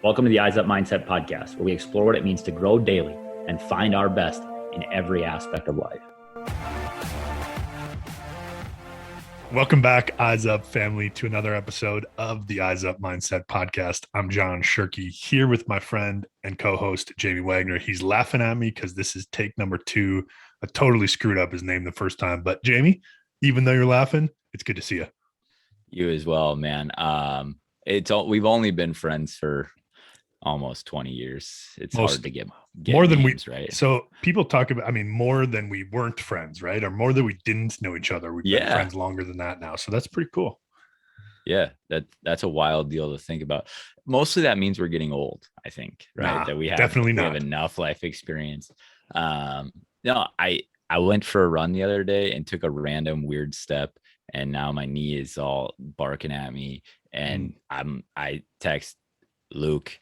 Welcome to the Eyes Up Mindset podcast, where we explore what it means to grow daily and find our best in every aspect of life. Welcome back, Eyes Up family, to another episode of the Eyes Up Mindset podcast. I'm John Shirky here with my friend and co-host, Jamie Wagner. He's laughing at me because this is take number 2. I totally screwed up his name the first time. But Jamie, even though you're laughing, it's good to see you. You as well, man. We've only been friends for almost 20 years. It's hard to get more than names, right? So people talk about, more than we weren't friends, right? Or more than we didn't know each other. We've been friends longer than that now. So that's pretty cool. Yeah, that's a wild deal to think about. Mostly that means we're getting old, I think, right? That we have enough life experience. No, I went for a run the other day and took a random weird step, and now my knee is all barking at me. And I text Luke,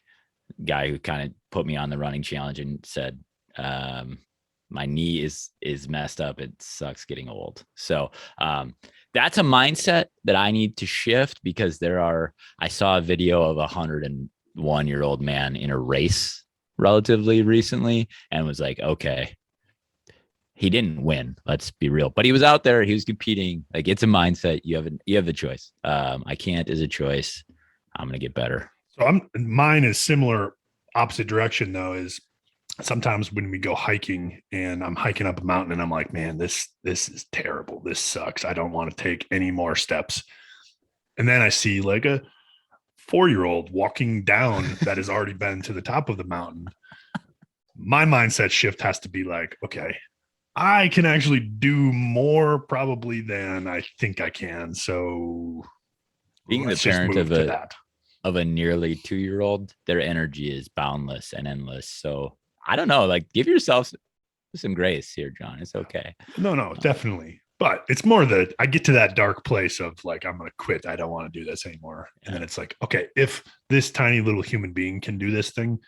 guy who kind of put me on the running challenge, and said, my knee is messed up. It sucks getting old. So that's a mindset that I need to shift, because I saw a video of a 101-year-old man in a race relatively recently and was like, okay, he didn't win, let's be real, but he was out there, he was competing. Like, it's a mindset. You have the choice. I can't is a choice. I'm going to get better. So mine is similar, opposite direction though, is sometimes when we go hiking and I'm hiking up a mountain and I'm like, man, this is terrible. This sucks. I don't want to take any more steps. And then I see like a 4-year-old walking down that has already been to the top of the mountain. My mindset shift has to be like, okay, I can actually do more probably than I think I can. So being the parent of a nearly 2-year-old, their energy is boundless and endless. So I don't know, like, give yourself some grace here, John. It's okay. No, definitely. But it's more that I get to that dark place of like, I'm going to quit. I don't want to do this anymore. And then it's like, okay, if this tiny little human being can do this thing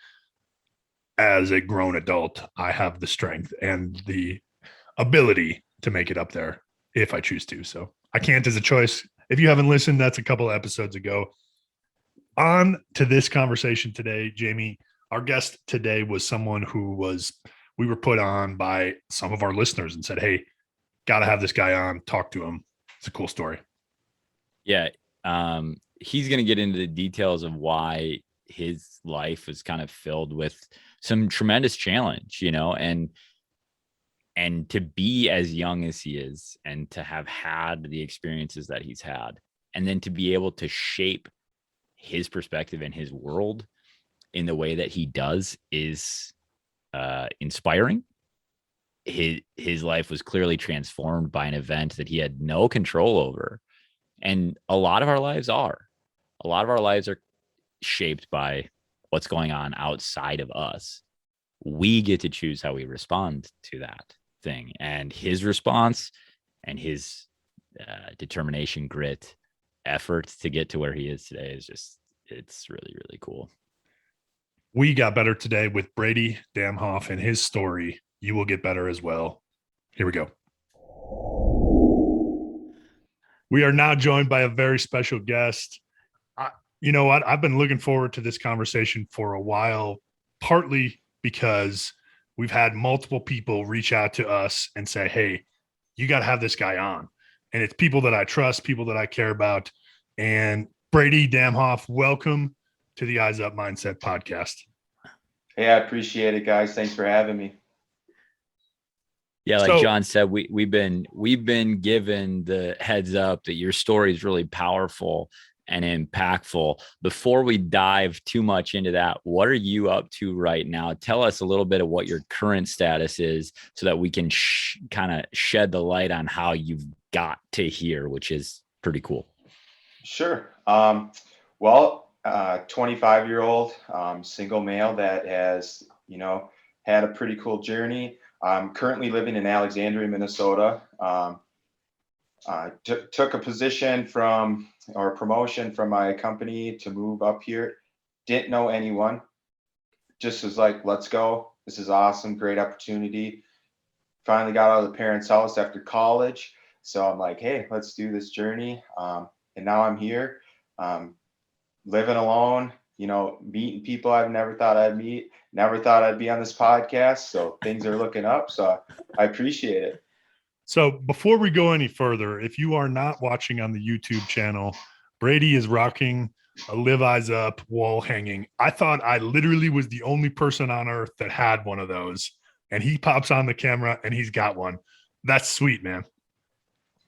as a grown adult, I have the strength and the ability to make it up there if I choose to. So I can't as a choice. If you haven't listened, that's a couple of episodes ago. On to this conversation today, Jamie, our guest today was someone we were put on by some of our listeners and said, hey, got to have this guy on, talk to him. It's a cool story. Yeah. He's going to get into the details of why his life was kind of filled with some tremendous challenge, and to be as young as he is and to have had the experiences that he's had, and then to be able to shape his perspective and his world in the way that he does is inspiring. His life was clearly transformed by an event that he had no control over. And a lot of our lives are shaped by what's going on outside of us. We get to choose how we respond to that thing. And his response and his determination, grit, effort to get to where he is today it's really, really cool. We got better today with Brady Damhof and his story. You will get better as well. Here we go. We are now joined by a very special guest. You know what? I've been looking forward to this conversation for a while, partly because we've had multiple people reach out to us and say, hey, you got to have this guy on. And it's people that I trust, people that I care about. And Brady Damhof, welcome to the Eyes Up Mindset podcast. Hey, I appreciate it, guys. Thanks for having me. Yeah, like John said, we've been given the heads up that your story is really powerful and impactful. Before we dive too much into that, what are you up to right now? Tell us a little bit of what your current status is so that we can kind of shed the light on how you've got to here, which is pretty cool. Sure. 25-year-old single male that has, had a pretty cool journey. I'm currently living in Alexandria, Minnesota. Took a position promotion from my company to move up here. Didn't know anyone. Just was like, let's go. This is awesome. Great opportunity. Finally got out of the parents' house after college. So I'm like, hey, let's do this journey. And now I'm here, living alone, meeting people I've never thought I'd meet, never thought I'd be on this podcast. So things are looking up. So I appreciate it. So before we go any further, if you are not watching on the YouTube channel, Brady is rocking a Live Eyes Up wall hanging. I thought I literally was the only person on earth that had one of those, and he pops on the camera and he's got one. That's sweet, man.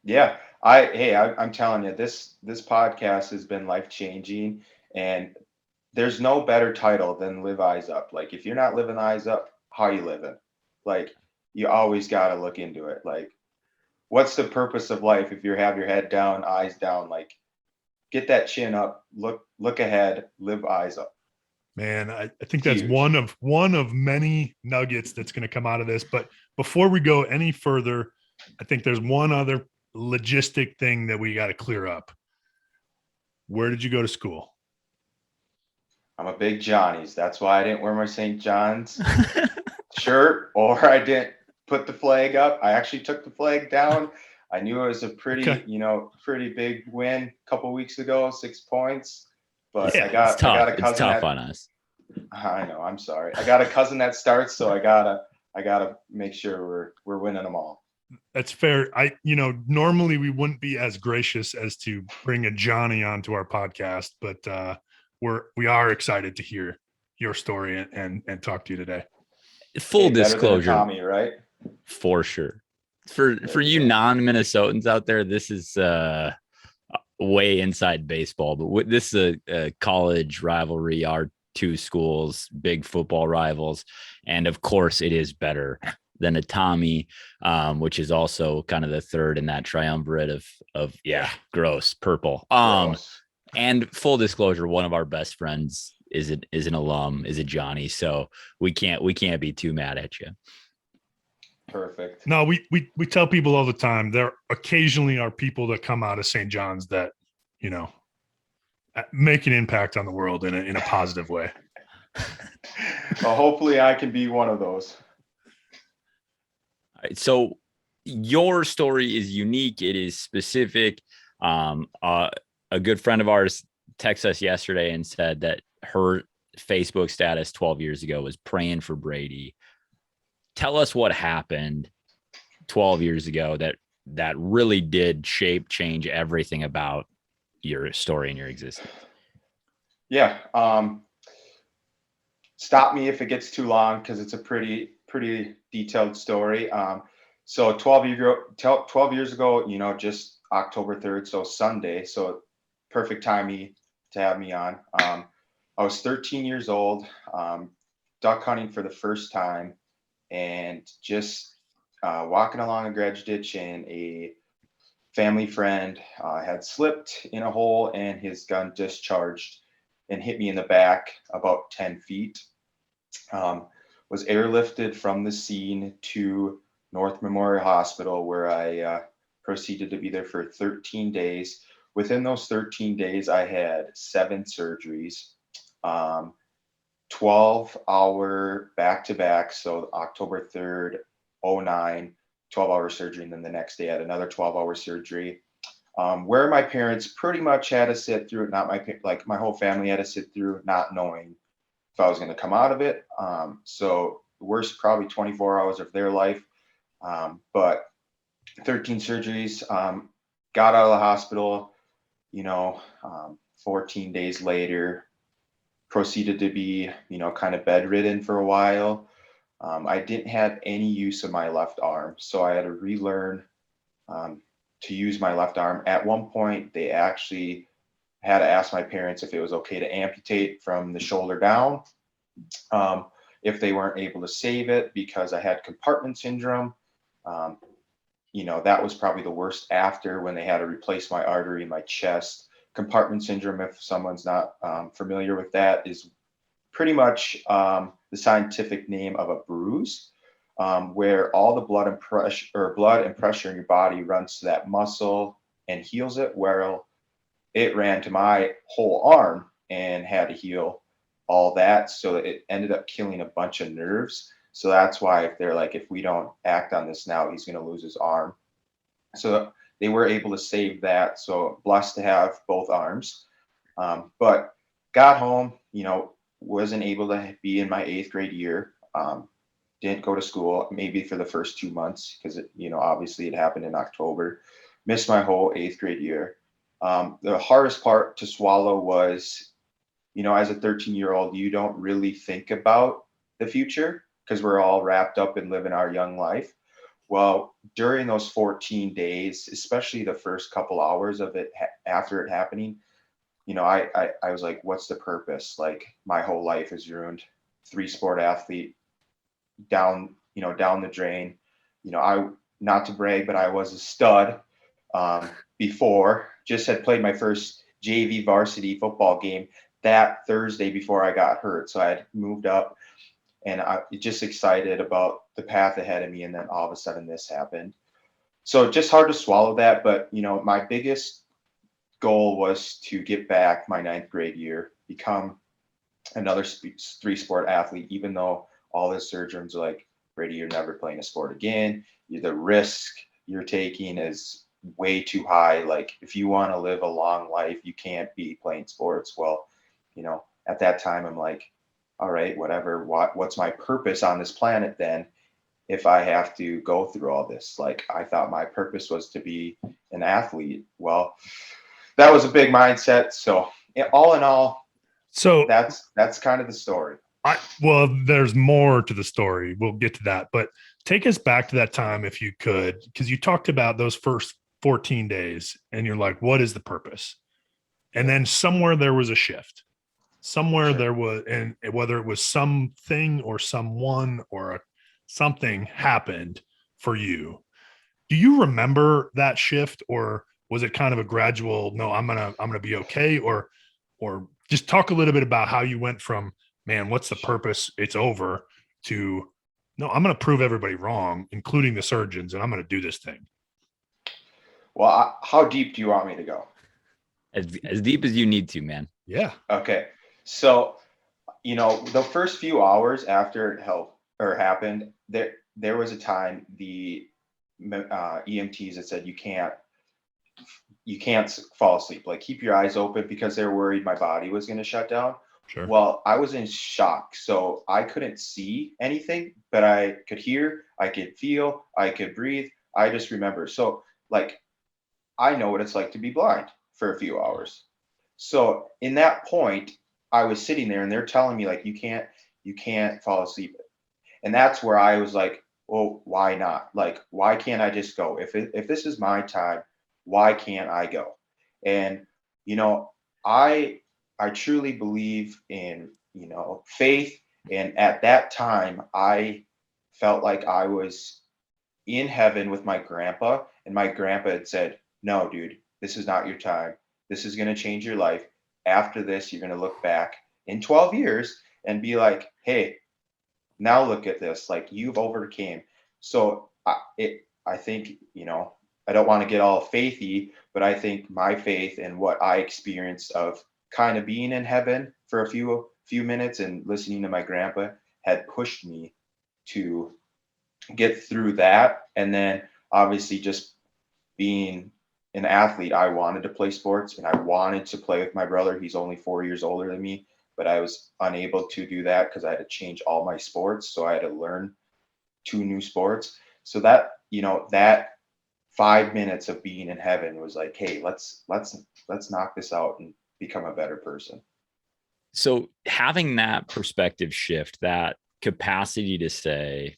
Yeah. I'm telling you, this podcast has been life-changing, and there's no better title than Live Eyes Up. Like, if you're not living eyes up, how you living? Like, you always got to look into it. Like, what's the purpose of life if you have your head down, eyes down? Like, get that chin up, look ahead, live eyes up. Man, I think that's huge. one of many nuggets that's going to come out of this. But before we go any further, I think there's one other logistic thing that we got to clear up. Where did you go to school? I'm a big Johnny's. That's why I didn't wear my St. John's shirt, or I didn't put the flag up. I actually took the flag down. I knew it was a pretty big win a couple weeks ago, 6 points. But I got a cousin. It's tough on us. I know. I'm sorry. I got a cousin that starts, so I gotta make sure we're winning them all. That's fair. Normally we wouldn't be as gracious as to bring a Johnny onto our podcast, but we are excited to hear your story and talk to you today. Full disclosure, Tommy, right? For sure. For you non-Minnesotans out there, this is way inside baseball, but this is a college rivalry. Our two schools, big football rivals, and of course, it is better than a Tommy, which is also kind of the third in that triumvirate of gross purple. Gross. And full disclosure, one of our best friends is an alum, is a Johnny, so we can't be too mad at you. Perfect. No, we tell people all the time, there occasionally are people that come out of St. John's that, make an impact on the world in a positive way. Well, hopefully I can be one of those. All right, so your story is unique. It is specific. A good friend of ours texted us yesterday and said that her Facebook status 12 years ago was praying for Brady. Tell us what happened 12 years ago that really did change everything about your story and your existence. Yeah. Stop me if it gets too long, because it's a pretty detailed story. So 12 years ago, just October 3rd, so Sunday, so perfect timing to have me on. I was 13 years old, duck hunting for the first time, and just walking along a dredge ditch, and a family friend had slipped in a hole, and his gun discharged and hit me in the back about 10 feet. Was airlifted from the scene to North Memorial Hospital, where I proceeded to be there for 13 days. Within those 13 days, I had 7 surgeries, 12-hour back-to-back. So October 3rd, 2009, 12-hour surgery. And then the next day I had another 12-hour surgery, where my parents pretty much had to sit through it. My whole family had to sit through, not knowing if I was going to come out of it. So the worst, probably 24 hours of their life. But 13 surgeries, got out of the hospital, 14 days later, proceeded to be, kind of bedridden for a while. I didn't have any use of my left arm, so I had to relearn to use my left arm. At one point, they actually had to ask my parents if it was okay to amputate from the shoulder down, if they weren't able to save it, because I had compartment syndrome. That was probably the worst after, when they had to replace my artery in my chest. Compartment syndrome, if someone's not familiar with that, is pretty much the scientific name of a bruise, where all the blood and pressure in your body runs to that muscle and heals it. Well, it ran to my whole arm and had to heal all that. So it ended up killing a bunch of nerves. So that's why if they're like, if we don't act on this now, he's going to lose his arm. So they were able to save that. So blessed to have both arms. But got home, wasn't able to be in my 8th grade year. Didn't go to school maybe for the first 2 months because obviously it happened in October. Missed my whole 8th grade year. The hardest part to swallow was, as a 13-year-old, you don't really think about the future because we're all wrapped up in living our young life. Well, during those 14 days, especially the first couple hours of it after it happening, I was like, what's the purpose? Like, my whole life is ruined. 3-sport athlete, down the drain. I, not to brag, but I was a stud before. Just had played my first JV varsity football game that Thursday before I got hurt. So I had moved up, and I just excited about the path ahead of me. And then all of a sudden this happened. So just hard to swallow that. But, my biggest goal was to get back my 9th grade year, become another 3-sport athlete, even though all the surgeons are like, Brady, you're never playing a sport again. The risk you're taking is way too high. Like, if you want to live a long life, you can't be playing sports. Well, at that time, I'm like, all right, whatever. What's my purpose on this planet then? If I have to go through all this, like, I thought my purpose was to be an athlete. Well, that was a big mindset. So all in all, that's kind of the story. Well, there's more to the story. We'll get to that, but take us back to that time if you could, because you talked about those first 14 days and you're like, what is the purpose? And then somewhere there was a shift. Somewhere there was, and whether it was something or someone or something happened for you. Do you remember that shift, or was it kind of a gradual, no, I'm gonna be okay, or just talk a little bit about how you went from, man, what's the purpose? It's over, to, no, I'm going to prove everybody wrong, including the surgeons, and I'm going to do this thing. Well, how deep do you want me to go? As deep as you need to, man. Yeah. Okay. So, the first few hours after it happened, there was a time the EMTs had said, you can't fall asleep. Like, keep your eyes open, because they're worried my body was going to shut down. Sure. Well, I was in shock, so I couldn't see anything, but I could hear, I could feel, I could breathe. I just remember. So, like, I know what it's like to be blind for a few hours. So in that point, I was sitting there and they're telling me, like, you can't fall asleep. And that's where I was like, well, why not? Like, why can't I just go? If this is my time, why can't I go? And, I truly believe in, faith. And at that time, I felt like I was in heaven with my grandpa, and my grandpa had said, no, dude, this is not your time. This is going to change your life. After this, you're going to look back in 12 years and be like, hey, now look at this. Like, you've overcame. So I think, I don't want to get all faithy, but I think my faith and what I experienced of kind of being in heaven for a few minutes and listening to my grandpa had pushed me to get through that. And then obviously, just being an athlete, I wanted to play sports and I wanted to play with my brother. He's only 4 years older than me, but I was unable to do that because I had to change all my sports. So I had to learn 2 new sports. So that, that 5 minutes of being in heaven was like, hey, let's knock this out and become a better person. So having that perspective shift, that capacity to say,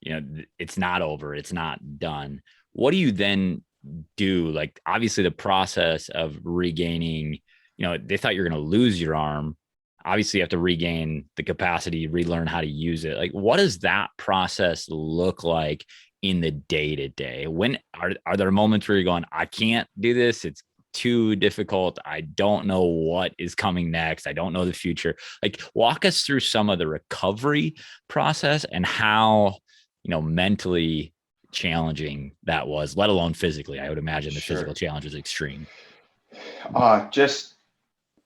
it's not over, it's not done. What do you then do? Like, obviously the process of regaining, they thought you're going to lose your arm. Obviously you have to regain the capacity, relearn how to use it. Like, what does that process look like in the day to day? When are there moments where you're going, I can't do this, it's too difficult, I don't know what is coming next, I don't know the future? Like, walk us through some of the recovery process and how, mentally challenging that was, let alone physically. I would imagine the physical challenge is extreme. Just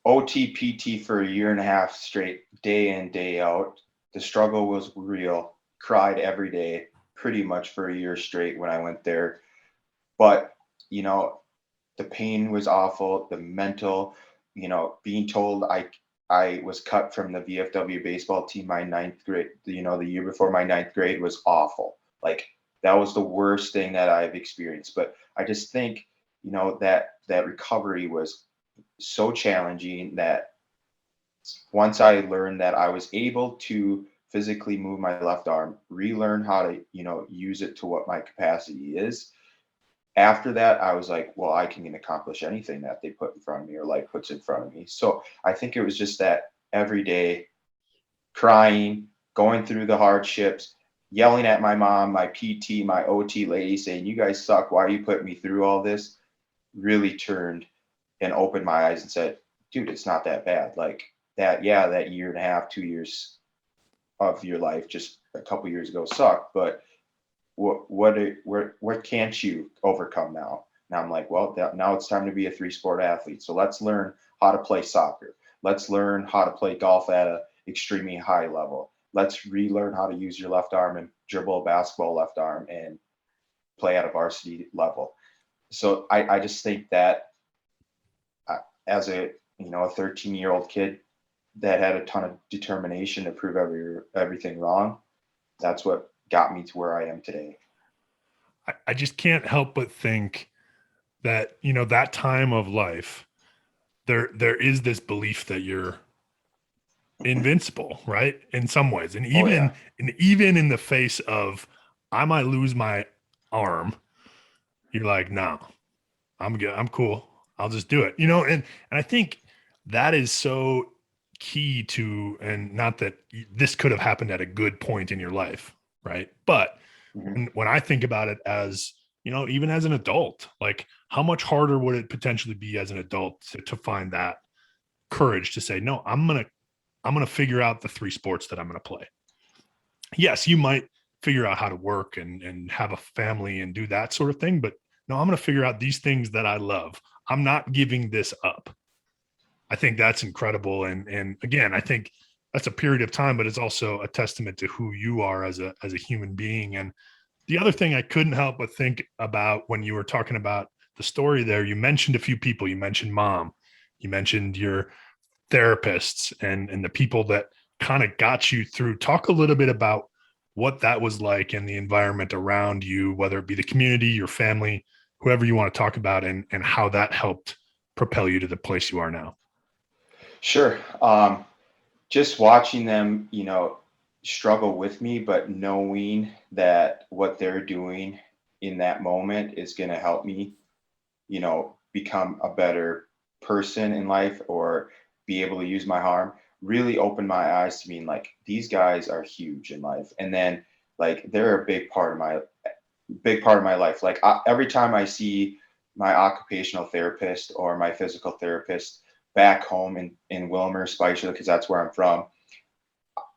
OT PT for 1.5 years straight, day in, day out. The struggle was real. Cried every day, pretty much for 1 year straight when I went there. But, the pain was awful. The mental, being told I I was cut from the VFW baseball team my ninth grade. The year before my ninth grade was awful. Like that was the worst thing that I've experienced. But I just think, that recovery was so challenging that once I learned that I was able to physically move my left arm, relearn how to, use it to what my capacity is. After that, I was like, well, I can accomplish anything that they put in front of me or life puts in front of me. So I think it was just that every day crying, going through the hardships, yelling at my mom, my PT, my OT lady saying, you guys suck. Why are you putting me through all this? Really turned and opened my eyes and said, dude, it's not that bad. Like that year and a half, 2 years of your life just a couple years ago sucked, but what can't you overcome now? Now I'm like, well, now it's time to be a 3-sport athlete. So let's learn how to play soccer. Let's learn how to play golf at a extremely high level. Let's relearn how to use your left arm and dribble a basketball left arm and play at a varsity level. So I just think that as a 13-year-old kid that had a ton of determination to prove everything wrong, that's what got me to where I am today. I just can't help but think that, that time of life, there is this belief that you're invincible, right? In some ways. And even in the face of, I might lose my arm, you're like, no, I'm good. I'm cool. I'll just do it, and I think that is so key to, and not that this could have happened at a good point in your life, right? But when I think about it as, even as an adult, like how much harder would it potentially be as an adult to find that courage to say, no, I'm going to figure out the 3 sports that I'm going to play. Yes, you might figure out how to work and have a family and do that sort of thing, but no, I'm going to figure out these things that I love. I'm not giving this up. I think that's incredible. And again, I think that's a period of time, but it's also a testament to who you are as a human being. And the other thing I couldn't help but think about when you were talking about the story there, you mentioned a few people. You mentioned mom, you mentioned your therapists and the people that kind of got you through. Talk a little bit about what that was like in the environment around you, whether it be the community, your family, whoever you want to talk about, and how that helped propel you to the place you are now. Sure. Just watching them, struggle with me, but knowing that what they're doing in that moment is going to help me, become a better person in life or be able to use my arm, really opened my eyes to being like, these guys are huge in life. And then like, they're a big part of my life. Like every time I see my occupational therapist or my physical therapist back home in Wilmer, Spicer, because that's where I'm from,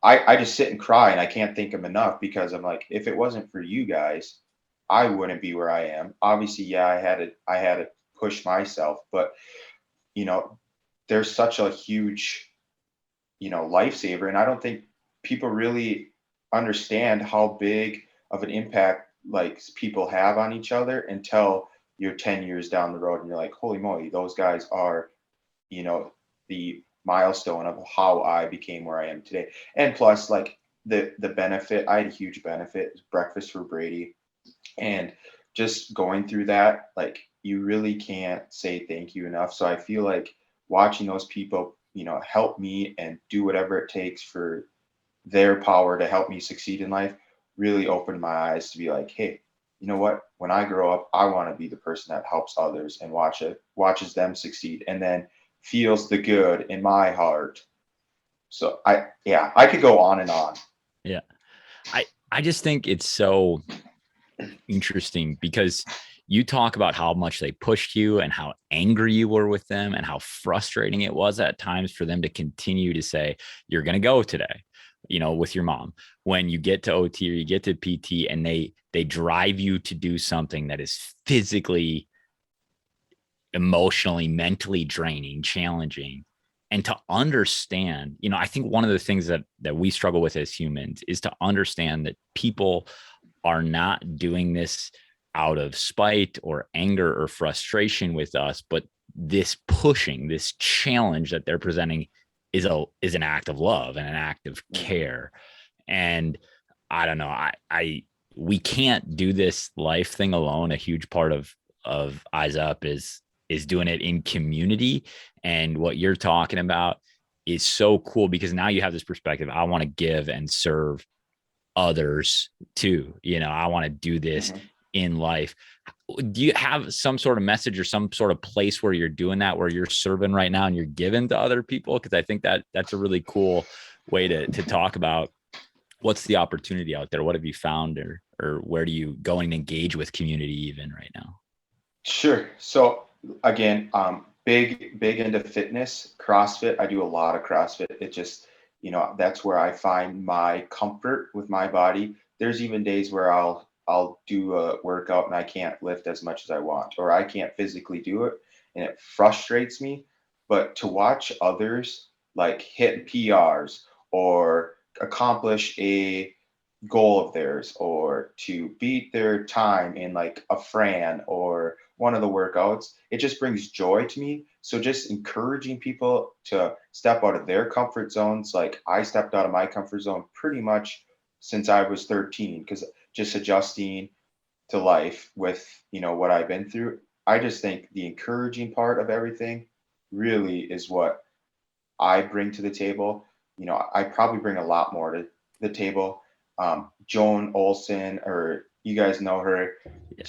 I just sit and cry, and I can't thank them enough, because I'm like, if it wasn't for you guys, I wouldn't be where I am. Obviously, yeah, I had to push myself, but there's such a huge, lifesaver, and I don't think people really understand how big of an impact like people have on each other until you're 10 years down the road and you're like, holy moly, those guys are, the milestone of how I became where I am today. And plus, like the benefit, I had a huge benefit, breakfast for Brady, and just going through that, like you really can't say thank you enough. So I feel like watching those people, help me and do whatever it takes for their power to help me succeed in life really opened my eyes to be like, hey, you know what? When I grow up, I want to be the person that helps others and watches them succeed, and then feels the good in my heart. So I could go on and on. Yeah. I just think it's so interesting because you talk about how much they pushed you and how angry you were with them and how frustrating it was at times for them to continue to say, you're going to go today, with your mom. When you get to OT or you get to PT and they drive you to do something that is physically, emotionally, mentally draining, challenging, and to understand, I think one of the things that we struggle with as humans is to understand that people are not doing this out of spite or anger or frustration with us, but this pushing, this challenge that they're presenting is an act of love and an act of care. And I don't know, we can't do this life thing alone. A huge part of Eyes Up is doing it in community. And what you're talking about is so cool, because now you have this perspective. I want to give and serve others too. I want to do this in life. Do you have some sort of message or some sort of place where you're doing that, where you're serving right now and you're giving to other people? Because I think that's a really cool way to talk about what's the opportunity out there. What have you found, or where do you go and engage with community even right now? Sure. So again, big into fitness, CrossFit. I do a lot of CrossFit. It just, that's where I find my comfort with my body. There's even days where I'll do a workout and I can't lift as much as I want, or I can't physically do it, and it frustrates me. But to watch others like hit PRs or accomplish a goal of theirs, or to beat their time in like a Fran or one of the workouts, it just brings joy to me. So just encouraging people to step out of their comfort zones. Like I stepped out of my comfort zone pretty much since I was 13, because just adjusting to life with, what I've been through. I just think the encouraging part of everything really is what I bring to the table. I probably bring a lot more to the table. Joan Olson, or you guys know her. Yeah.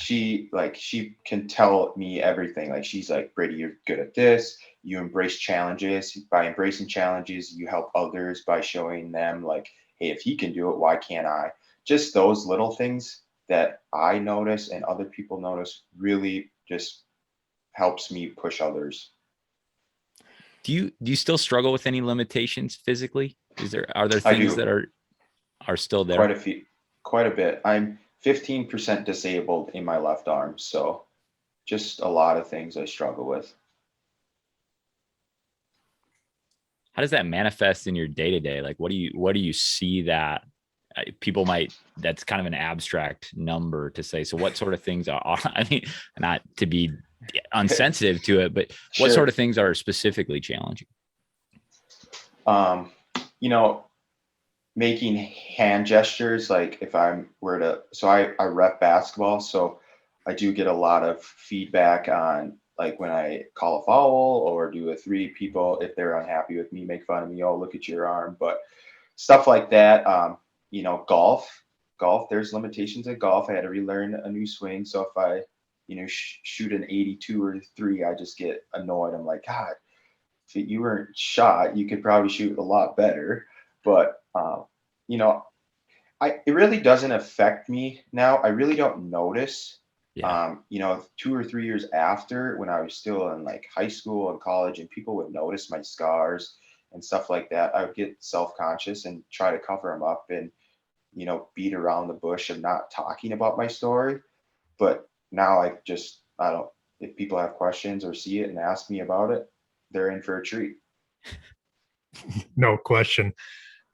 She can tell me everything. Like she's like, Brady, you're good at this. You embrace challenges. By embracing challenges, you help others by showing them like, hey, if he can do it, why can't I? Just those little things that I notice and other people notice really just helps me push others. Do you still struggle with any limitations physically? Are there things that are still there? Quite a bit. I'm 15% disabled in my left arm, so just a lot of things I struggle with. How does that manifest in your day-to-day? Like, what do you see that people that's kind of an abstract number to say? So what sort of things are, I mean, not to be unsensitive to it, but what sort of things are specifically challenging? Making hand gestures, like if I rep basketball, so I do get a lot of feedback on like when I call a foul or do a three, people, if they're unhappy with me, make fun of me, oh, look at your arm, but stuff like that. Golf, there's limitations in golf. I had to relearn a new swing. So if I, shoot an 82 or 3, I just get annoyed. I'm like, God, if you weren't shot, you could probably shoot a lot better. But, it really doesn't affect me now. I really don't notice. Yeah. 2 or 3 years after, when I was still in like high school and college, and people would notice my scars and stuff like that, I would get self-conscious and try to cover them up and, beat around the bush of not talking about my story. But now I don't, if people have questions or see it and ask me about it, they're in for a treat. No question.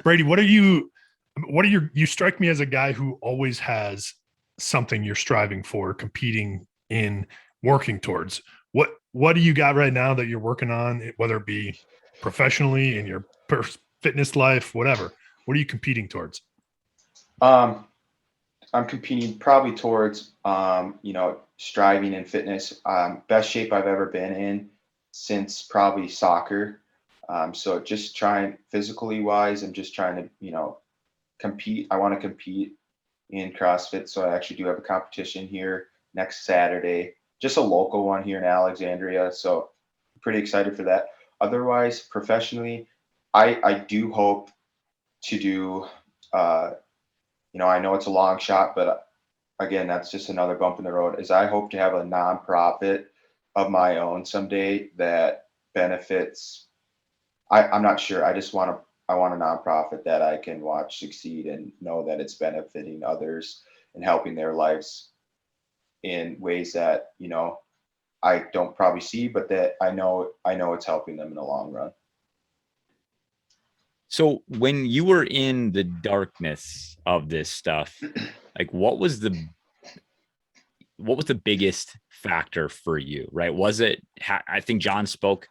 Brady, you strike me as a guy who always has something you're striving for, competing in, working towards. What do you got right now that you're working on, whether it be professionally, in your fitness life, whatever? What are you competing towards? I'm competing probably towards, striving in fitness, best shape I've ever been in since probably soccer. So just trying physically wise, I'm just trying to, compete. I want to compete in CrossFit. So I actually do have a competition here next Saturday, just a local one here in Alexandria. So I'm pretty excited for that. Otherwise, professionally, I do hope to do, I know it's a long shot, but again, that's just another bump in the road, is I hope to have a nonprofit of my own someday that benefits. I'm not sure. I want a nonprofit that I can watch succeed and know that it's benefiting others and helping their lives in ways that, I don't probably see, but that I know it's helping them in the long run. So when you were in the darkness of this stuff, like what was the biggest factor for you, right? Was it, I think John spoke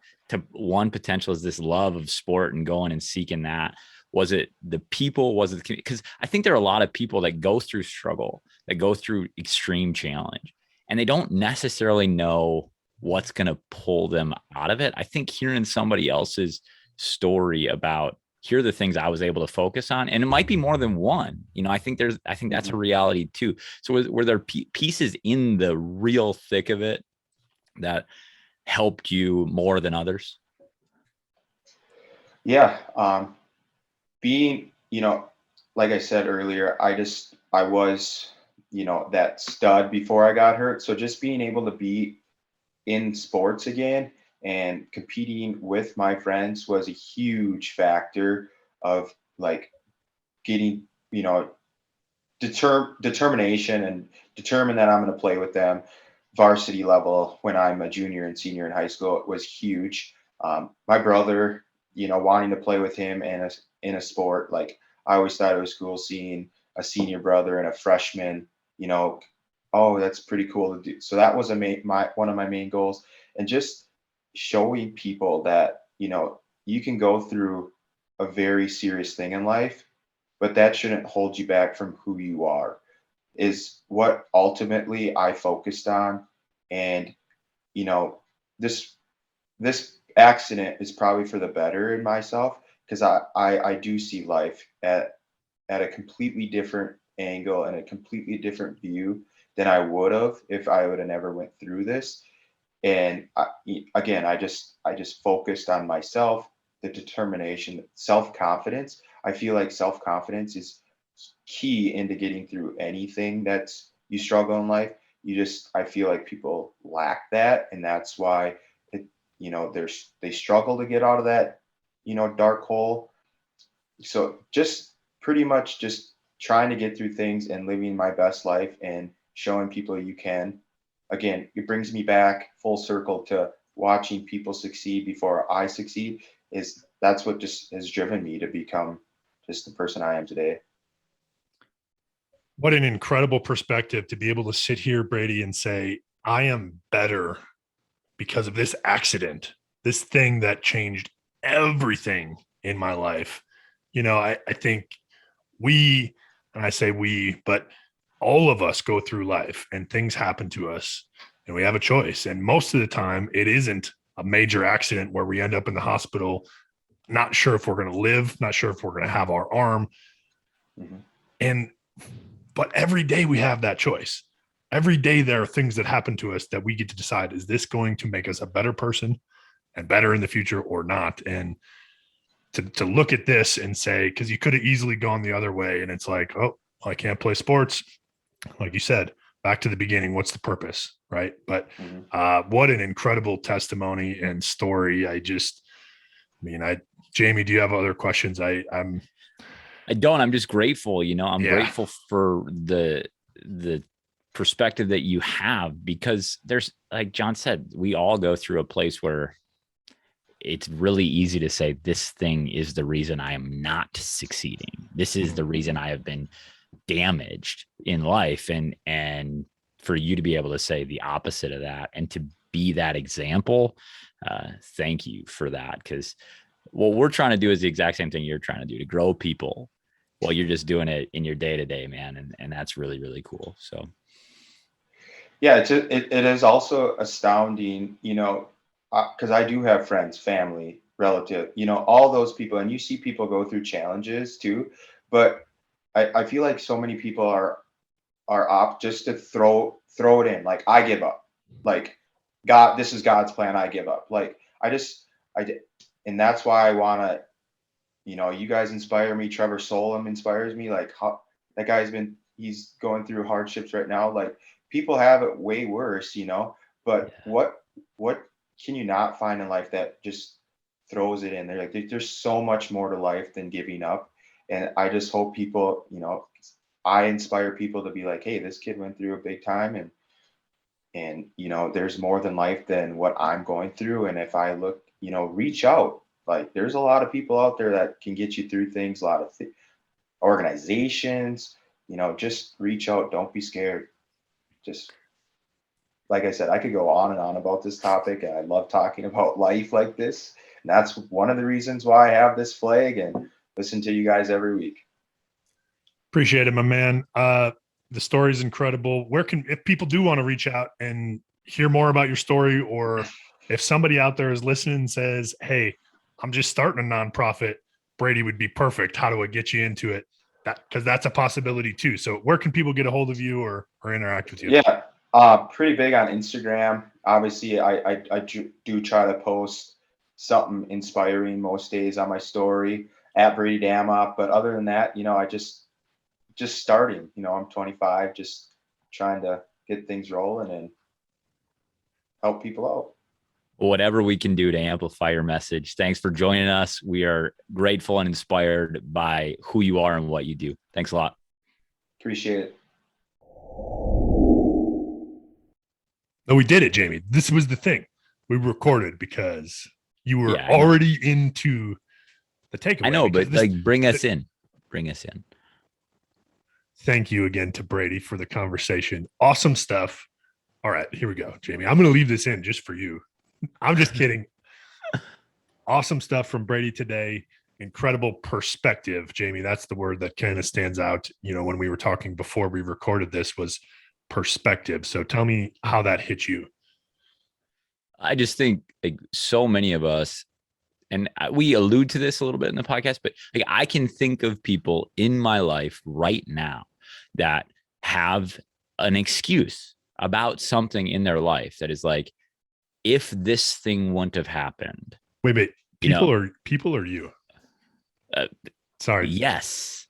one potential is this love of sport and going and seeking that? Was it the people? Was it because I think there are a lot of people that go through struggle, that go through extreme challenge, and they don't necessarily know what's going to pull them out of it. I think hearing somebody else's story about, here are the things I was able to focus on, and it might be more than one. I think that's a reality too. So were there pieces in the real thick of it that helped you more than others? Yeah. Being, like I said earlier, I was, that stud before I got hurt. So just being able to be in sports again and competing with my friends was a huge factor of like getting, determination and determine that I'm going to play with them varsity level when I'm a junior and senior in high school. It was huge. My brother, wanting to play with him in a sport, like I always thought it was cool seeing a senior brother and a freshman, oh, that's pretty cool to do. So that was one of my main goals, and just showing people that, you can go through a very serious thing in life, but that shouldn't hold you back from who you are, is what ultimately I focused on. And, this accident is probably for the better in myself, because I do see life at a completely different angle and a completely different view than I would have if I would have never went through this. And again, I just focused on myself, the determination, self-confidence. I feel like self-confidence is key into getting through anything that's you struggle in life. I feel like people lack that, and that's why they struggle to get out of that, dark hole. So just pretty much just trying to get through things and living my best life and showing people you can. Again, it brings me back full circle to watching people succeed before I succeed. That's what just has driven me to become just the person I am today. What an incredible perspective to be able to sit here, Brady, and say, I am better because of this accident, this thing that changed everything in my life. I think and I say we, but all of us go through life and things happen to us and we have a choice. And most of the time it isn't a major accident where we end up in the hospital, not sure if we're going to live, not sure if we're going to have our arm. Mm-hmm. But every day we have that choice. Every day there are things that happen to us that we get to decide, is this going to make us a better person and better in the future or not? And to look at this and say, because you could have easily gone the other way, and it's like, oh, I can't play sports. Like you said, back to the beginning, what's the purpose, right? But what an incredible testimony and story. Jamie, do you have other questions? I don't. I'm just grateful. I'm grateful for the perspective that you have, because there's, like John said, we all go through a place where it's really easy to say, this thing is the reason I am not succeeding. This is the reason I have been damaged in life. And for you to be able to say the opposite of that and to be that example, thank you for that. Because what we're trying to do is the exact same thing you're trying to do, to grow people while you're just doing it in your day-to-day, man. And that's really, really cool. So yeah, it is also astounding, because I do have friends, family, relative, all those people, and you see people go through challenges too. But I feel like so many people are opt just to throw it in, like, I give up, like, God, this is God's plan, I give up. Like, and that's why I want to, you guys inspire me. Trevor Solom inspires me. Like, how that he's going through hardships right now. Like, people have it way worse, but what can you not find in life that just throws it in there? Like, there's so much more to life than giving up. And I just hope people, I inspire people to be like, hey, this kid went through a big time, and there's more than life than what I'm going through. And if I look, reach out. Like, there's a lot of people out there that can get you through things, a lot of organizations, just reach out. Don't be scared. Just like I said, I could go on and on about this topic, and I love talking about life like this. And that's one of the reasons why I have this flag and listen to you guys every week. Appreciate it, my man. The story is incredible. If people do want to reach out and hear more about your story, or if somebody out there is listening and says, hey, I'm just starting a nonprofit, Brady would be perfect. How do I get you into it? Because that's a possibility too. So where can people get a hold of you or interact with you? Yeah, pretty big on Instagram. Obviously, I do try to post something inspiring most days on my story at Brady Damhof. But other than that, I just starting. I'm 25, just trying to get things rolling and help people out. Whatever we can do to amplify your message. Thanks for joining us. We are grateful and inspired by who you are and what you do. Thanks a lot. Appreciate it. No, we did it, Jamie. This was the thing. We recorded because you were already into the takeaway. I know, but bring us in. Bring us in. Thank you again to Brady for the conversation. Awesome stuff. All right, here we go, Jamie. I'm going to leave this in just for you. I'm just kidding. Awesome stuff from Brady today. Incredible perspective, Jamie. That's the word that kind of stands out. When we were talking before we recorded this, was perspective. So tell me how that hit you. I just think so many of us, and we allude to this a little bit in the podcast, but I can think of people in my life right now that have an excuse about something in their life that is like, if this thing wouldn't have happened. Wait, people or you? Sorry. Yes.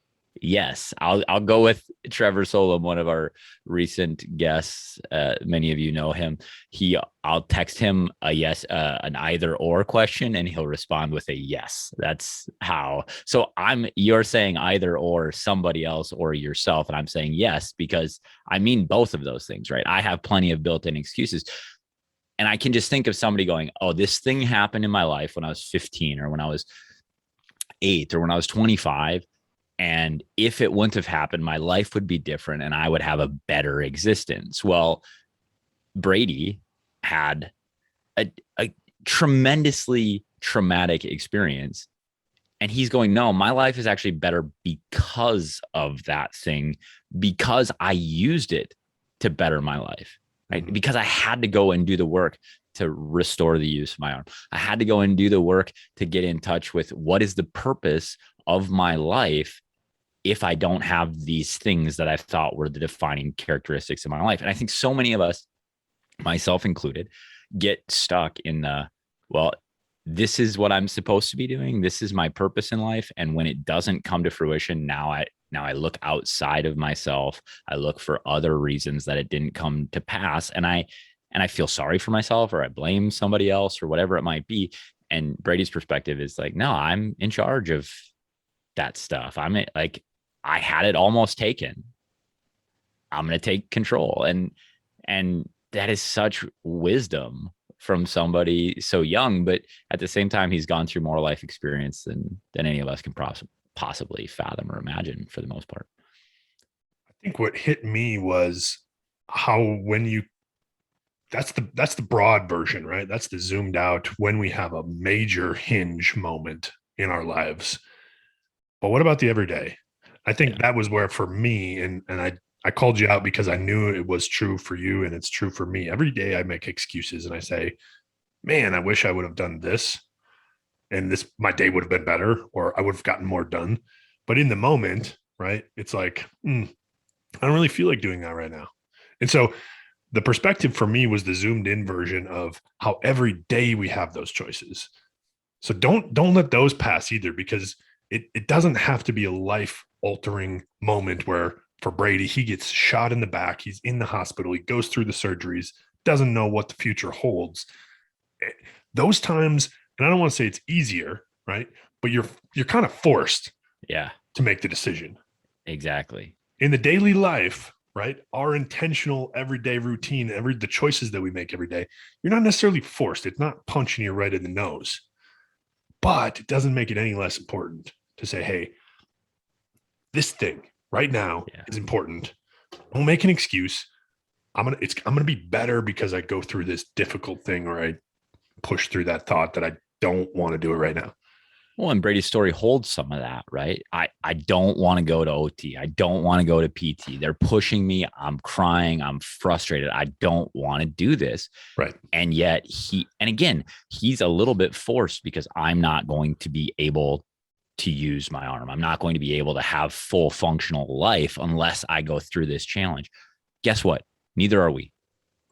I'll go with Trevor Solom, one of our recent guests. Many of you know him. I'll text him a yes, an either or question, and he'll respond with a yes. That's how. So you're saying either or somebody else or yourself, and I'm saying yes, because I mean both of those things, right? I have plenty of built-in excuses. And I can just think of somebody going, oh, this thing happened in my life when I was 15 or when I was 8 or when I was 25. And if it wouldn't have happened, my life would be different and I would have a better existence. Well, Brady had a tremendously traumatic experience. And he's going, no, my life is actually better because of that thing, because I used it to better my life. Right? Because I had to go and do the work to restore the use of my arm. I had to go and do the work to get in touch with what is the purpose of my life if I don't have these things that I thought were the defining characteristics of my life. And I think so many of us, myself included, get stuck in this is what I'm supposed to be doing. This is my purpose in life. And when it doesn't come to fruition, now I look outside of myself. I look for other reasons that it didn't come to pass. And I feel sorry for myself, or I blame somebody else, or whatever it might be. And Brady's perspective is like, no, I'm in charge of that stuff. I had it almost taken. I'm going to take control. And that is such wisdom from somebody so young, but at the same time, he's gone through more life experience than any of us can possibly fathom or imagine, for the most part. I think what hit me was how that's the broad version, right? That's the zoomed out when we have a major hinge moment in our lives. But what about the everyday? I think that was where, for me, and I called you out because I knew it was true for you and it's true for me. Every day I make excuses and I say, man, I wish I would have done this, and my day would have been better, or I would have gotten more done. But in the moment, right, it's like, I don't really feel like doing that right now. And so the perspective for me was the zoomed in version of how every day we have those choices. So don't let those pass either, because it doesn't have to be a life altering moment where, for Brady, he gets shot in the back, he's in the hospital, he goes through the surgeries, doesn't know what the future holds. Those times, and I don't want to say it's easier, right? But you're kind of forced to make the decision. Exactly. In the daily life, right? Our intentional everyday routine, the choices that we make every day, you're not necessarily forced. It's not punching you right in the nose, but it doesn't make it any less important to say, hey, this thing right now is important. Don't make an excuse. I'm gonna be better because I go through this difficult thing, or I push through that thought that I don't want to do it right now. Well, and Brady's story holds some of that, right? I don't want to go to OT. I don't want to go to PT. They're pushing me. I'm crying. I'm frustrated. I don't want to do this. Right. And yet he's a little bit forced because I'm not going to be able to use my arm. I'm not going to be able to have full functional life unless I go through this challenge. Guess what? Neither are we.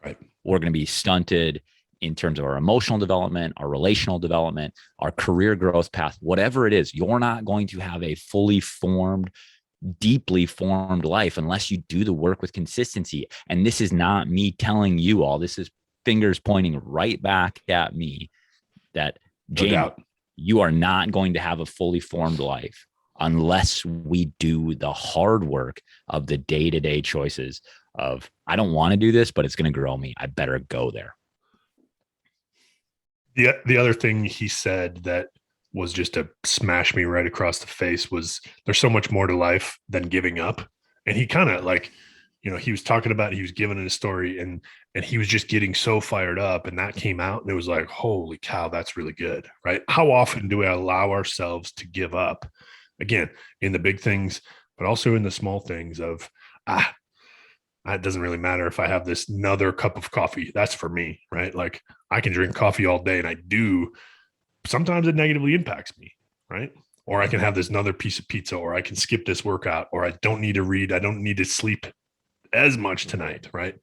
Right. We're going to be stunted in terms of our emotional development, our relational development, our career growth path, whatever it is. You're not going to have a fully formed, deeply formed life unless you do the work with consistency. And this is not me telling you all. This is fingers pointing right back at me that, Jamie, you are not going to have a fully formed life unless we do the hard work of the day-to-day choices of, I don't want to do this, but it's going to grow me. I better go there. The other thing he said that was just to smash me right across the face was, there's so much more to life than giving up. And he kind of like, he was talking about, he was giving it a story and he was just getting so fired up, and that came out and it was like, holy cow, that's really good. Right. How often do we allow ourselves to give up, again, in the big things, but also in the small things of, it doesn't really matter if I have this another cup of coffee. That's for me, right? Like, I can drink coffee all day, and I do. Sometimes it negatively impacts me, right? Or I can have this another piece of pizza, or I can skip this workout, or I don't need to read. I don't need to sleep as much tonight, right?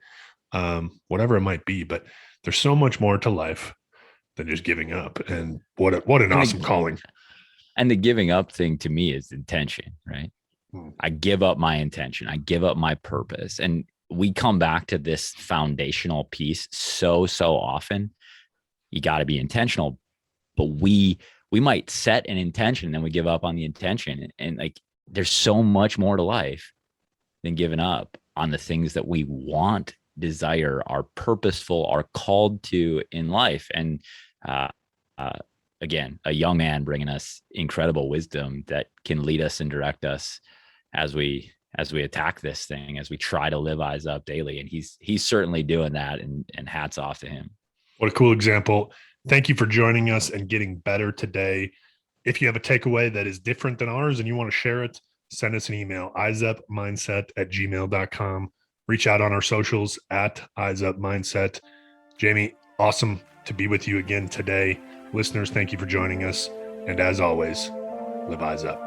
Whatever it might be, but there's so much more to life than just giving up. And what an awesome calling. And the giving up thing to me is intention, right? I give up my intention. I give up my purpose. And we come back to this foundational piece so often. You got to be intentional, but we might set an intention and then we give up on the intention. And like, there's so much more to life than giving up on the things that we want, desire, are purposeful, are called to in life. And again, a young man bringing us incredible wisdom that can lead us and direct us as we attack this thing, as we try to live Eyes Up daily. And he's certainly doing that, and hats off to him. What a cool example. Thank you for joining us and getting better today. If you have a takeaway that is different than ours and you want to share it, send us an email, eyesupmindset@gmail.com. Reach out on our socials @eyesupmindset. Jamie, awesome to be with you again today. Listeners, thank you for joining us. And as always, live Eyes Up.